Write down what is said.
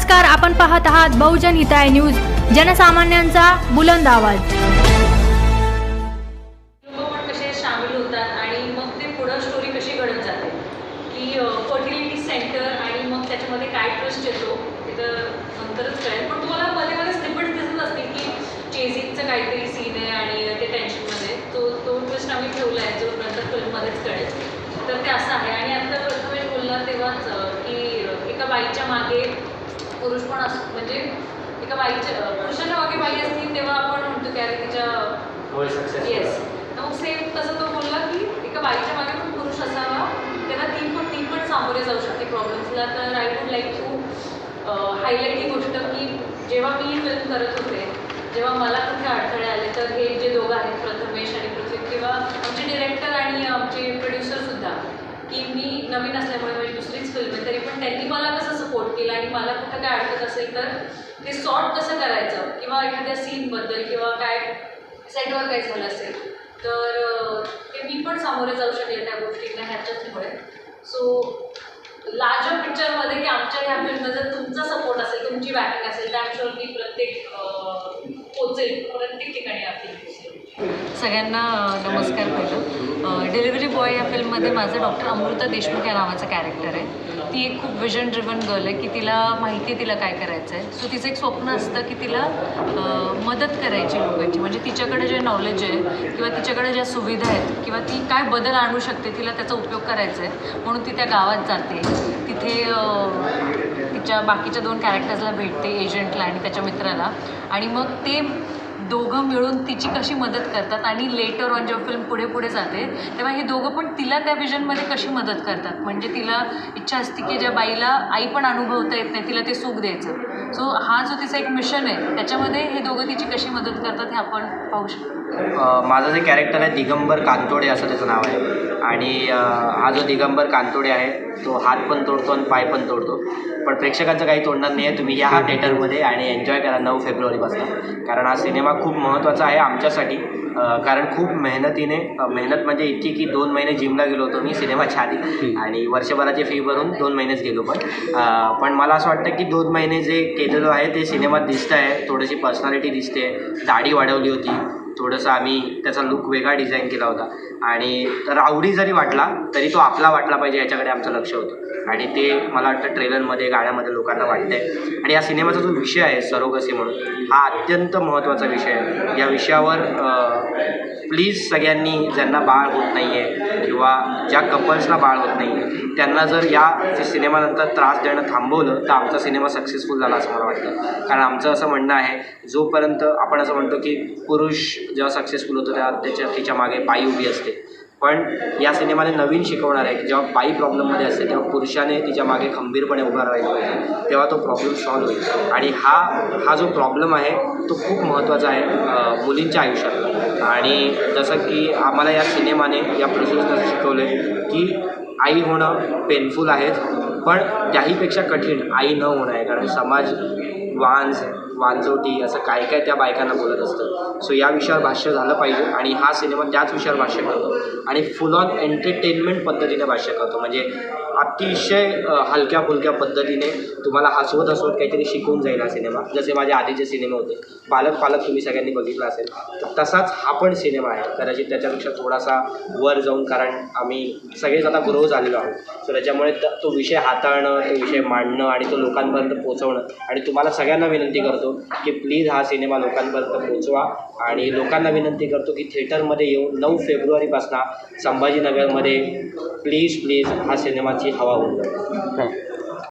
नमस्कार, आपण पाहत आहात बहुजन हिताय न्यूज, जनसामान्यांचा बुलंद आवाज. कसे सामील होतात आणि मग ते पुढं स्टोरी कशी घडत जाते की फर्टिलिटी सेंटर आणि मग त्याच्यामध्ये काय ट्रस्ट येतो ते तर नंतरच कळेल. पण तुम्हाला मध्ये मध्ये स्निपेट्स दिसत असतील की चेझिंगचं काहीतरी सीन आहे आणि ते टेन्शनमध्ये तो ट्रस्ट आम्ही ठेवला आहे जो नंतर फिल्ममध्येच कळेल. तर ते असं आहे. आणि आता प्रथमेश बोलला तेव्हाच की एका बाईच्या मागे पुरुष पण असतो, म्हणजे एका बाईच्या पुरुषाच्या मागे बाई असतील तेव्हा आपण म्हणतो की अरे तिच्या येस. मग सेम तसं तो बोलला की एका बाईच्या मागे पण पुरुष असावा तेव्हा ती पण सामोरे जाऊ शकते प्रॉब्लेम्सला. तर I would like to highlight ही गोष्ट की जेव्हा मी फिल्म करत होते जेव्हा मला कुठे अडथळे आले तर हे जे दोघं आहेत प्रथमेश आणि पृथ्वी किंवा आमचे डिरेक्टर आणि आमचे प्रोड्युसरसुद्धा, की मी नवीन असल्यामुळे माझी दुसरीच फिल्म आहे तरी पण त्यांनी मला कसं सपोर्ट केला आणि मला कुठं काय अडकत असेल तर ते सॉर्ट कसं करायचं किंवा एखाद्या सीनबद्दल किंवा काय सेटवर काय झालं असेल तर ते मी पण सामोरे जाऊ शकले त्या गोष्टींना ह्याच्याचमुळे. सो लार्जर पिक्चरमध्ये की आमच्या ह्या फिल्ममध्ये जर तुमचा सपोर्ट असेल, तुमची बॅकिंग असेल तर आय एम शुअर की प्रत्येक पोचेल, प्रत्येक ठिकाणी आपली पोचेल. सगळ्यांना नमस्कार. पहिलं डिलिव्हरी बॉय या फिल्ममध्ये माझं डॉक्टर अमृता देशमुख या नावाचं कॅरेक्टर आहे. ती एक खूप विजन ड्रिव्हन गर्ल आहे की तिला माहिती आहे तिला काय करायचं आहे. सो तिचं एक स्वप्न असतं की तिला मदत करायची लोकांची, म्हणजे तिच्याकडे जे नॉलेज आहे किंवा तिच्याकडे ज्या सुविधा आहेत किंवा ती काय बदल आणू शकते तिला त्याचा उपयोग करायचा आहे. म्हणून ती त्या गावात जाते. तिथे तिच्या बाकीच्या 2 कॅरेक्टर्सला भेटते, एजंटला आणि त्याच्या मित्राला, आणि मग ते दोघं मिळून तिची कशी मदत करतात आणि लेटर ऑन जेव्हा फिल्म पुढे जाते तेव्हा हे दोघं पण तिला त्या विजनमध्ये कशी मदत करतात. म्हणजे तिला इच्छा असते की ज्या बाईला आई पण अनुभवता येत नाही तिला ते सुख द्यायचं. सो हा जो तिचा एक मिशन आहे त्याच्यामध्ये हे दोघं तिची कशी मदत करतात हे आपण पाहू शकतो. माझं जे कॅरेक्टर आहे दिगंबर कांतोडे असं त्याचं नाव आहे. आणि हा जो दिगंबर कांतोडे आहे तो हात पण तोडतो आणि पाय पण तोडतो. पण प्रेक्षकांचं काही तोडणार नाही आहे. तुम्ही या थिएटरमध्ये आणि एन्जॉय करा 9 फेब्रुवारीपासून. कारण हा सिनेमा खूप महत्त्वाचा आहे आमच्यासाठी. कारण खूप मेहनत म्हणजे इतकी की 2 महिने जिमला गेलो होतो मी सिनेमाच्या आधी आणि वर्षभराची फी भरून 2 महिनेच गेलो. पण मला असं वाटतं की 2 महिने जे केलेलं आहे ते सिनेमात दिसतं आहे. थोडीशी पर्सनॅलिटी दिसते, दाढी वाढवली होती, थोडंसं आम्ही त्याचा लुक वेगळा डिझाईन केला होता. आणि रावडी जरी वाटला तरी तो आपला वाटला पाहिजे याच्याकडे आमचं लक्ष होतं. आणि ते मला वाटतं ट्रेलरमध्ये गाण्यामध्ये लोकांना वाटतं आहे. आणि या सिनेमाचा जो विषय आहे सरोगसी म्हणून हा अत्यंत महत्त्वाचा विषय आहे. या विषयावर प्लीज सगळ्यांनी ज्यांना बाळ होत नाही आहे किंवा ज्या कपल्सला बाळ होत नाही आहे त्यांना जर या सिनेमानंतर त्रास देणं थांबवलं तर आमचा सिनेमा सक्सेसफुल झाला असं मला वाटतं. कारण आमचं असं म्हणणं आहे जोपर्यंत आपण असं म्हणतो की पुरुष जेव्हा सक्सेसफुल होतो तेव्हा तिच्या मागे बाई उभी असते. पण या सिनेमाने नवीन शिकवणार आहे की जेव्हा बाई प्रॉब्लेममध्ये असते तेव्हा पुरुषाने तिच्या मागे खंबीरपणे उभा राहिला पाहिजे, तेव्हा तो प्रॉब्लेम सॉल्व्ह होईल. आणि हा जो प्रॉब्लेम आहे तो खूप महत्त्वाचा आहे मुलींच्या आयुष्यात. आणि जसं की आम्हाला या सिनेमाने या प्रोसेसनं शिकवलं आहे की आई होणं पेनफुल आहे पण त्याहीपेक्षा कठीण आई न होणं आहे. कारण समाज वांजोटी असं काय काय त्या बायकांना बोलत असतं. सो या विषयावर भाष्य झालं पाहिजे आणि हा सिनेमा त्याच विषयावर भाष्य करतो आणि फुल ऑन एंटरटेनमेंट पद्धतीने भाष्य करतो. म्हणजे अतिशय हलक्या फुलक्या पद्धतीने तुम्हाला हसवत काहीतरी शिकवून जाईल हा सिनेमा. जसे माझे आधीचे सिनेमे होते पालक तुम्ही सगळ्यांनी बघितला असेल तर तसाच हा पण सिनेमा आहे. कदाचित त्याच्यापेक्षा थोडासा वर जाऊन, कारण आम्ही सगळेच आता ग्रो झालेलो आहोत. सो त्याच्यामुळे तो विषय हाताळणं, तो विषय मांडणं आणि तो लोकांपर्यंत पोहोचवणं. आणि तुम्हाला सगळ्यांना विनंती करतो की प्लीज हा सिनेमा लोकांपर्यंत पोचवा. आणि लोकांना विनंती करतो की थिएटरमध्ये येऊन 9 फेब्रुवारीपासून संभाजीनगरमध्ये प्लीज हा सिनेमाची हवा होऊन जाईल.